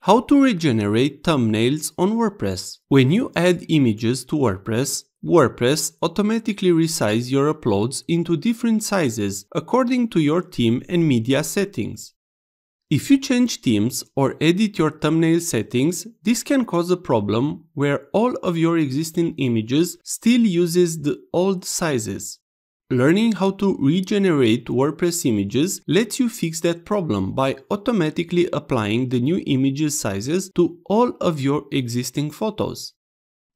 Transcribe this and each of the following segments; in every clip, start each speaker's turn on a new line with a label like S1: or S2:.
S1: How to regenerate thumbnails on WordPress. When you add images to WordPress, WordPress automatically resizes your uploads into different sizes according to your theme and media settings. If you change themes or edit your thumbnail settings, this can cause a problem where all of your existing images still uses the old sizes. Learning how to regenerate WordPress images lets you fix that problem by automatically applying the new images sizes to all of your existing photos.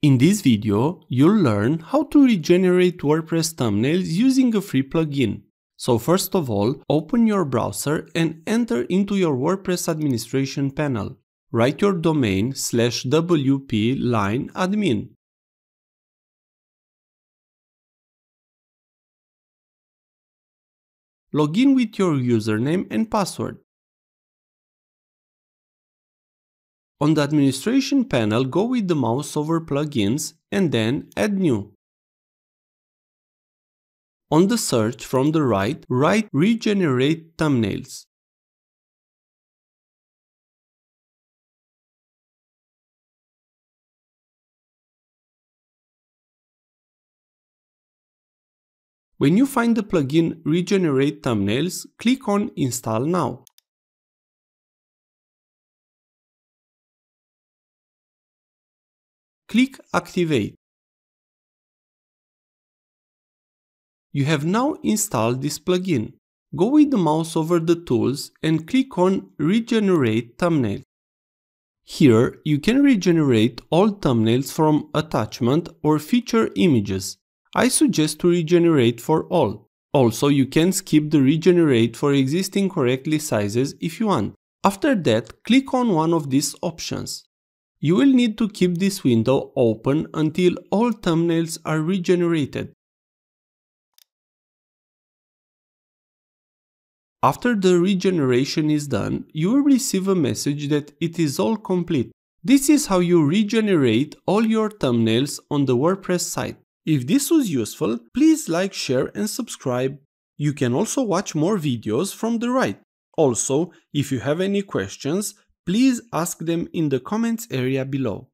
S1: In this video, you'll learn how to regenerate WordPress thumbnails using a free plugin. So first of all, open your browser and enter into your WordPress administration panel. Write your domain /wp line admin. Log in with your username and password. On the administration panel, go with the mouse over plugins and then add new. On the search from the right, write regenerate thumbnails. When you find the plugin Regenerate Thumbnails, click on Install Now. Click Activate. You have now installed this plugin. Go with the mouse over the tools and click on Regenerate Thumbnail. Here you can regenerate all thumbnails from attachment or feature images. I suggest to regenerate for all. Also, you can skip the regenerate for existing correctly sizes if you want. After that, click on one of these options. You will need to keep this window open until all thumbnails are regenerated. After the regeneration is done, you will receive a message that it is all complete. This is how you regenerate all your thumbnails on the WordPress site. If this was useful, please like, share and subscribe. You can also watch more videos from the right. Also, if you have any questions, please ask them in the comments area below.